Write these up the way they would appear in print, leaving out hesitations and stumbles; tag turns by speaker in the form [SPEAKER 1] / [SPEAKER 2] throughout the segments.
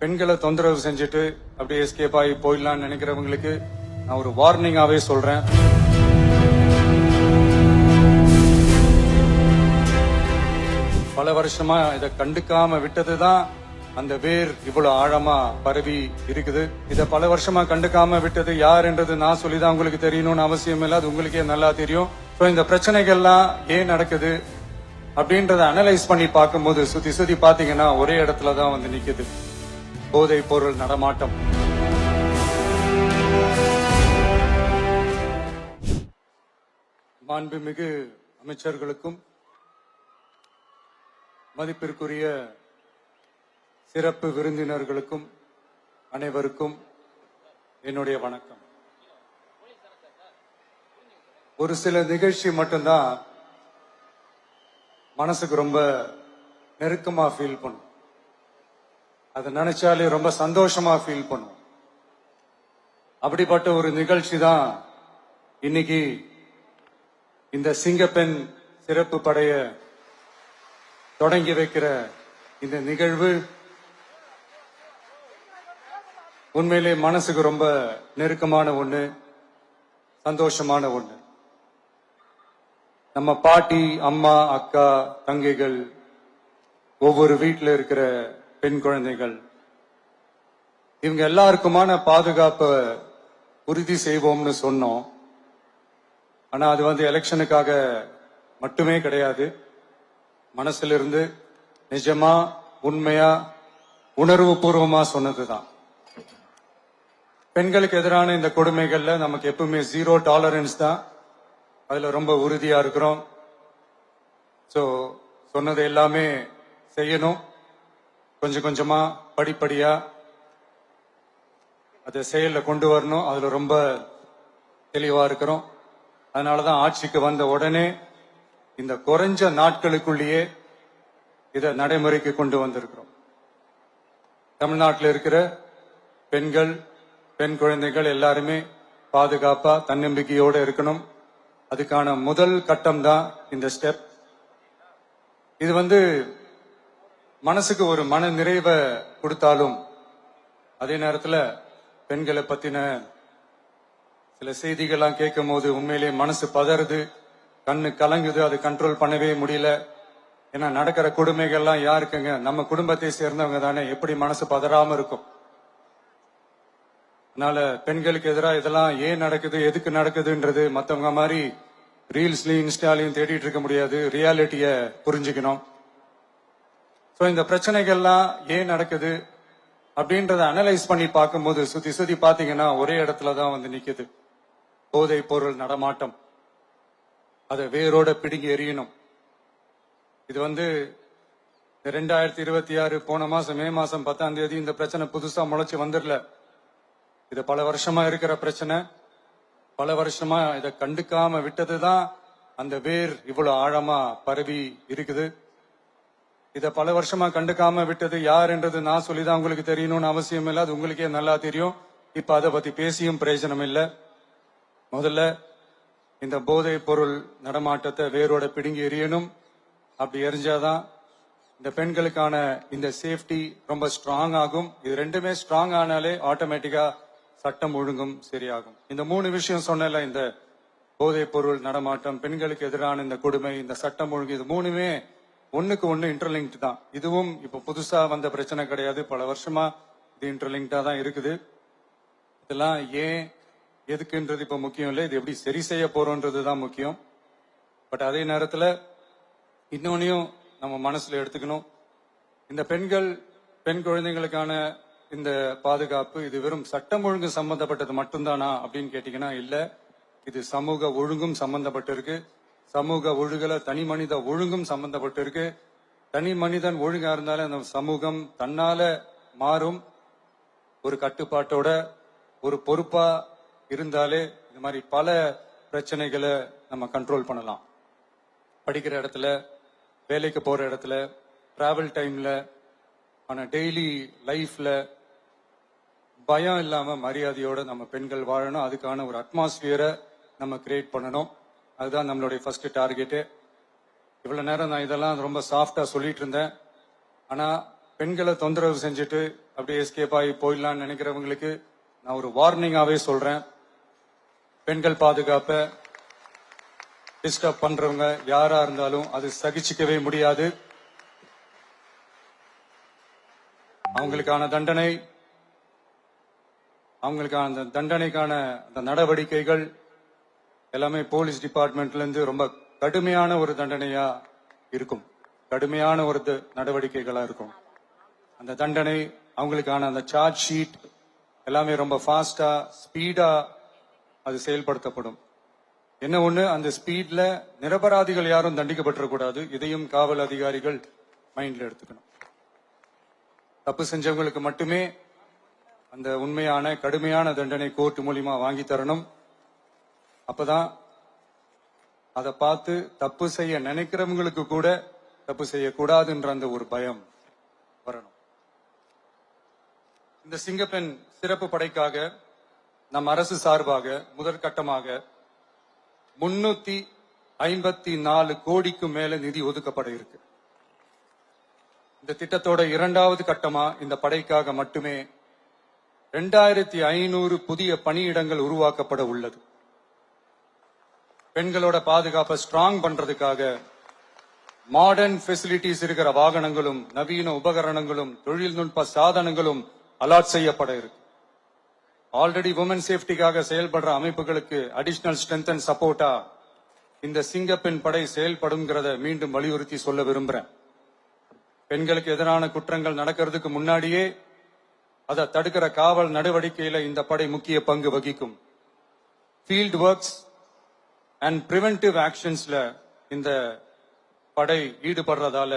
[SPEAKER 1] பெண்களை தொந்தரவு செஞ்சுட்டு அப்படியே எஸ்கேப் ஆகி போயிடலாம்னு நினைக்கிறவங்களுக்கு நான் ஒரு வார்னிங்காவே சொல்றேன். பல வருஷமா இதை கண்டுக்காம விட்டதுதான் அந்த வேர் இவ்வளவு ஆழமா பரவி இருக்குது. இத பல வருஷமா கண்டுக்காம விட்டது யாருன்றது நான் சொல்லிதான் உங்களுக்கு தெரியணும்னு அவசியம் இல்லை, அது உங்களுக்கே நல்லா தெரியும். இந்த பிரச்சனைகள்லாம் ஏன் நடக்குது அப்படின்றத அனலைஸ் பண்ணி பார்க்கும்போது சுத்தி சுத்தி பாத்தீங்கன்னா ஒரே இடத்துலதான் வந்து நிக்குது, போதைப் பொருள் நடமாட்டம். மாண்புமிகு அமைச்சர்களுக்கும் மதிப்பிற்குரிய சிறப்பு விருந்தினர்களுக்கும் அனைவருக்கும் என்னுடைய வணக்கம். ஒரு சில நிகழ்ச்சி மட்டும்தான் மனசுக்கு ரொம்ப நெருக்கமா ஃபீல் பண்ணும், அதை நினைச்சாலே ரொம்ப சந்தோஷமா ஃபீல் பண்ணும். அப்படிப்பட்ட ஒரு நிகழ்ச்சி தான் இன்னைக்கு இந்த சிங்கப்பெண் சிறப்பு படைய தொடங்கி வைக்கிற இந்த நிகழ்வு. உண்மையிலே மனசுக்கு ரொம்ப நெருக்கமான ஒண்ணு, சந்தோஷமான ஒண்ணு. நம்ம பாட்டி, அம்மா, அக்கா, தங்கைகள், ஒவ்வொரு வீட்டில் இருக்கிற பெண் குழந்தைகள், இவங்க எல்லாருக்குமான பாதுகாப்பை உறுதி செய்வோம்னு சொன்னோம். ஆனா அது வந்து எலெக்ஷனுக்காக மட்டுமே கிடையாது, மனசுல இருந்து நிஜமா உண்மையா உணர்வு பூர்வமா சொன்னதுதான். பெண்களுக்கு எதிரான இந்த கொடுமைகள்ல நமக்கு எப்பவுமே 0 டாலரன்ஸ் தான், அதுல ரொம்ப உறுதியா இருக்கிறோம். சோ சொன்னது எல்லாமே செய்யணும், கொஞ்சம் கொஞ்சமா படிப்படியா அதை செயல்ல கொண்டு வரணும், அதுல ரொம்ப தெளிவா இருக்கிறோம். அதனாலதான் ஆட்சிக்கு வந்த உடனே இந்த குறைஞ்ச நாட்களுக்குள்ளேயே இதை நடைமுறைக்கு கொண்டு வந்திருக்கிறோம். தமிழ்நாட்டில் இருக்கிற பெண்கள், பெண் குழந்தைகள் எல்லாருமே பாதுகாப்பா தன்னம்பிக்கையோட இருக்கணும். அதுக்கான முதல் கட்டம் தான் இந்த ஸ்டெப். இது வந்து மனசுக்கு ஒரு மன நிறைவை கொடுத்தாலும் அதே நேரத்துல பெண்களை பத்தின சில செய்திகள்லாம் கேட்கும் போது உண்மையிலேயே மனசு பதறுது, கண்ணு கலங்குது, அது கண்ட்ரோல் பண்ணவே முடியல. ஏன்னா நடக்கிற கொடுமைகள்லாம் யாருக்குங்க, நம்ம குடும்பத்தை சேர்ந்தவங்க தானே, எப்படி மனசு பதறாம இருக்கும்? அதனால பெண்களுக்கு எதிராக இதெல்லாம் ஏன் நடக்குது, எதுக்கு நடக்குதுன்றது மத்தவங்க மாதிரி ரீல்ஸ்லயும் இன்ஸ்டாலையும் தேடிட்டு இருக்க முடியாது, ரியாலிட்டிய புரிஞ்சுக்கணும். இந்த பிரச்சனைகள்லாம் ஏன் நடக்குது அப்படின்றத அனலைஸ் பண்ணி பார்க்கும்போது சுத்தி சுத்தி பாத்தீங்கன்னா ஒரே இடத்துலதான் வந்து நிக்குது, போதைப் பொருள் நடமாட்டம். அதை வேரோட பிடுங்கி எறியணும். இது வந்து 2026 போன மாசம் மே மாசம் 10ஆம் தேதி இந்த பிரச்சனை புதுசா முளைச்சு வந்துடல. இது பல வருஷமா இருக்கிற பிரச்சனை. பல வருஷமா இதை கண்டுக்காம விட்டதுதான் அந்த வேர் இவ்வளவு ஆழமா பரவி இருக்குது. இத பல வருஷமா கண்டுக்காம விட்டது யாருன்றது நான் சொல்லிதான் உங்களுக்கு தெரியணும்னு அவசியம் இல்லை, அது உங்களுக்கே நல்லா தெரியும். இப்ப அதை பத்தி பேசியும் பிரயோஜனம் இல்லை. முதல்ல இந்த போதை பொருள் நடமாட்டத்தை வேரோட பிடுங்கி எறியணும். அப்படி எரிஞ்சாதான் இந்த பெண்களுக்கான இந்த சேஃப்டி ரொம்ப ஸ்ட்ராங் ஆகும். இது ரெண்டுமே ஸ்ட்ராங் ஆனாலே ஆட்டோமேட்டிக்கா சட்டம் ஒழுங்கும் சரியாகும். இந்த 3 விஷயம் சொன்னல, இந்த போதைப் பொருள் நடமாட்டம், பெண்களுக்கு எதிரான இந்த கொடுமை, இந்த சட்டம் ஒழுங்கு, இது 3மே ஒண்ணுக்கு ஒண்ணு இன்டர்லிங்க்ட் தான். இதுவும் இப்ப புதுசா வந்த பிரச்சனை கிடையாது, பல வருஷமா இது இன்டர்லிங்க்டா தான் இருக்குது. இதெல்லாம் ஏன் எதுக்குன்றது இப்ப முக்கியம் இல்லை, இது எப்படி சரி செய்ய போறோம்ன்றது தான் முக்கியம். பட் அதே நேரத்துல இன்னொன்னையும் நம்ம மனசுல எடுத்துக்கணும். இந்த பெண் குழந்தைங்களுக்கான இந்த பாதுகாப்பு இது வெறும் சட்டம் ஒழுங்கு சம்பந்தப்பட்டது மட்டும்தானா அப்படின்னு கேட்டீங்கன்னா இல்ல, இது சமூக ஒழுங்கும் சம்பந்தப்பட்டு இருக்கு. சமூக ஒழுகல தனி மனித ஒழுங்கும் சம்பந்தப்பட்டு இருக்கு. தனி மனிதன் ஒழுங்கா இருந்தாலே அந்த சமூகம் தன்னால மாறும். ஒரு கட்டுப்பாட்டோட ஒரு பொறுப்பா இருந்தாலே இந்த மாதிரி பல பிரச்சனைகளை நம்ம கண்ட்ரோல் பண்ணலாம். படிக்கிற இடத்துல, வேலைக்கு போற இடத்துல, டிராவல் டைம்ல, ஆனா டெய்லி லைஃப்ல பயம் இல்லாம மரியாதையோட நம்ம பெண்கள் வாழணும். அதுக்கான ஒரு அட்மாஸ்பியரை நம்ம கிரியேட் பண்ணணும். அதுதான் நம்மளுடைய ஃபர்ஸ்ட் டார்கெட்டு. இவ்வளவு நேரம் நான் இதெல்லாம் ரொம்ப சாஃப்டா சொல்லிட்டு இருந்தேன். ஆனா பெண்களை தொந்தரவு செஞ்சுட்டு அப்படியே எஸ்கேப் ஆகி போயிடலாம்னு நினைக்கிறவங்களுக்கு நான் ஒரு வார்னிங்காவே சொல்றேன். பெண்கள் பாதுகாப்பை டிஸ்டர்ப் பண்றவங்க யாரா இருந்தாலும் அது சகிச்சுக்கவே முடியாது. அவங்களுக்கான தண்டனைக்கான அந்த நடவடிக்கைகள் எல்லாமே போலீஸ் டிபார்ட்மெண்ட்ல இருந்து ரொம்ப கடுமையான ஒரு தண்டனையா இருக்கும், கடுமையான ஒரு நடவடிக்கைகளா இருக்கும். அந்த தண்டனை அவங்களுக்கான அந்த சார்ஜ் ஷீட் எல்லாமே ரொம்ப ஃபாஸ்டா ஸ்பீடா அது செயல்படுத்தப்படும். என்ன ஒண்ணு, அந்த ஸ்பீட்ல நிரபராதிகள் யாரும் தண்டிக்கப்பட்டிருக்கூடாது. இதையும் காவல் அதிகாரிகள் மைண்ட்ல எடுத்துக்கணும். தப்பு செஞ்சவங்களுக்கு மட்டுமே அந்த உண்மையான கடுமையான தண்டனை கோர்ட் மூலியமா வாங்கி தரணும். அப்பதான் அதை பார்த்து தப்பு செய்ய நினைக்கிறவங்களுக்கு கூட தப்பு செய்யக்கூடாதுன்ற அந்த ஒரு பயம் வரணும். இந்த சிங்கப்பெண் சிறப்பு படைக்காக நம் அரசு சார்பாக முதற்கட்டமாக 354 கோடிக்கு மேல நிதி ஒதுக்கப்பட இருக்கு. இந்த திட்டத்தோட இரண்டாவது கட்டமா இந்த படைக்காக மட்டுமே 2500 புதிய பணியிடங்கள் உருவாக்கப்பட உள்ளது. பெண்களோட பாதுகாப்பை ஸ்ட்ராங் பண்றதுக்காக மாடர்ன் ஃபெசிலிட்டிஸ் இருக்கிற வாகனங்களும் நவீன உபகரணங்களும் தொழில்நுட்ப சாதனங்களும் அலாட் செய்யப்பட இருக்கு. ஆல்ரெடி உமன் சேஃப்டிக்காக செயல்படுற அமைப்புகளுக்கு அடிஷனல் ஸ்ட்ரென்த் அண்ட் சப்போர்ட்டா இந்த சிங்கப்பெண் படை செயல்படுங்கிறத மீண்டும் வலியுறுத்தி சொல்ல விரும்புறேன். பெண்களுக்கு எதிரான குற்றங்கள் நடக்கிறதுக்கு முன்னாடியே அதை தடுக்கிற காவல் நடவடிக்கையில இந்த படை முக்கிய பங்கு வகிக்கும். ஃபீல்ட் ஒர்க்ஸ் அண்ட் பிரிவென்டிவ் ஆக்ஷன்ஸ்ல இந்த படை ஈடுபடுறதால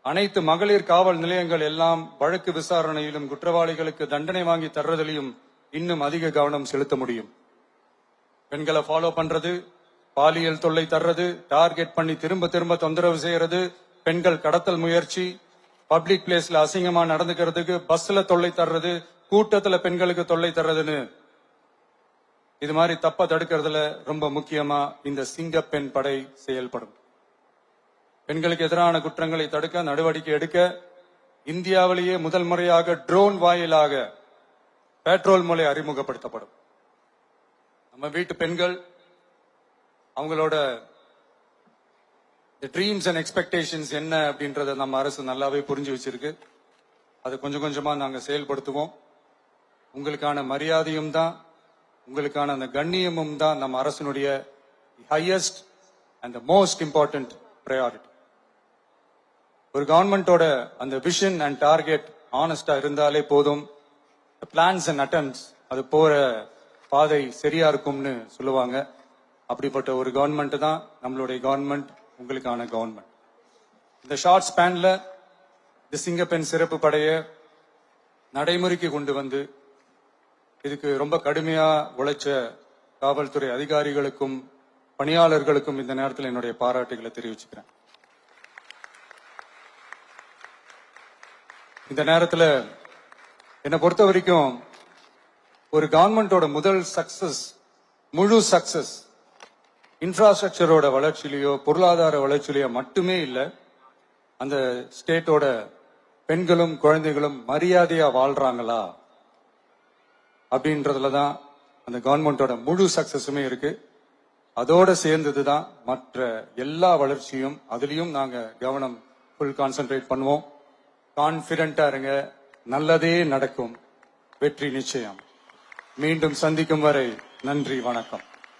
[SPEAKER 1] அனைத்து மகளிர் காவல் நிலையங்கள் எல்லாம் வழக்கு விசாரணையிலும் குற்றவாளிகளுக்கு தண்டனை வாங்கி தர்றதிலையும் இன்னும் அதிக கவனம் செலுத்த முடியும். பெண்களை ஃபாலோ பண்றது, பாலியல் தொல்லை தர்றது, டார்கெட் பண்ணி திரும்ப திரும்ப தொந்தரவு செய்யறது, பெண்கள் கடத்தல் முயற்சி, பப்ளிக் பிளேஸ்ல அசிங்கமா நடந்துக்கிறதுக்கு பஸ்ல தொல்லை தர்றது, கூட்டத்துல பெண்களுக்கு தொல்லை தர்றதுன்னு இது மாதிரி தப்ப தடுக்கிறதுல ரொம்ப முக்கியமா இந்த சிங்கப்பெண் படை செயல்படும். பெண்களுக்கு எதிரான குற்றங்களை தடுக்க நடவடிக்கை எடுக்க இந்தியாவிலேயே முதல் முறையாக ட்ரோன் வாயிலாக பெட்ரோல் மூலை அறிமுகப்படுத்தப்படும். நம்ம வீட்டு பெண்கள் அவங்களோட ட்ரீம்ஸ் அண்ட் எக்ஸ்பெக்டேஷன்ஸ் என்ன அப்படின்றத நம்ம அரசு நல்லாவே புரிஞ்சு வச்சிருக்கு. அதை கொஞ்சம் கொஞ்சமா நாங்க செயல்படுத்துவோம். உங்களுக்கான மரியாதையும் தான், உங்களுக்கான அந்த கண்ணியமும் தான் நம்ம அரசினுடைய highest and most important priority. ஒரு கவர்மெண்டோட அந்த விஷன் அண்ட் டார்கெட் ஆனஸ்டா இருந்தாலே போதும். பிளான்ஸ் அண்ட் அட்டெம்ப்ட்ஸ் அது போற பாதை சரியா இருக்கும்னு சொல்லுவாங்க. அப்படிப்பட்ட ஒரு கவர்மெண்ட் தான் நம்மளுடைய கவர்மெண்ட், உங்களுக்கான கவர்மெண்ட். இந்த ஷார்ட் ஸ்பேன்ல இந்த சிங்கப்பெண் சிறப்பு படைய நடைமுறைக்கு கொண்டு வந்து இதுக்கு ரொம்ப கடுமையா உழைச்ச காவல்துறை அதிகாரிகளுக்கும் பணியாளர்களுக்கும் இந்த நேரத்தில் என்னுடைய பாராட்டுகளை தெரிவிச்சுக்கிறேன். இந்த நேரத்தில் என்னை பொறுத்த வரைக்கும் ஒரு கவர்மெண்டோட முதல் சக்சஸ், முழு சக்சஸ் இன்ஃப்ராஸ்ட்ரக்சரோட வளர்ச்சியிலையோ பொருளாதார வளர்ச்சியிலையோ மட்டுமே இல்லை, அந்த ஸ்டேட்டோட பெண்களும் குழந்தைகளும் மரியாதையா வாழ்றாங்களா அப்படின்றதுலதான் அந்த கவர்மெண்டோட முழு சக்சஸுமே இருக்கு. அதோட சேர்ந்ததுதான் மற்ற எல்லா வளர்ச்சியும். அதுலயும் நாங்க கவனம் ஃபுல் கான்சென்ட்ரேட் பண்ணுவோம். கான்பிடென்டா இருங்க, நல்லதே நடக்கும், வெற்றி நிச்சயம். மீண்டும் சந்திக்கும் வரை நன்றி, வணக்கம்.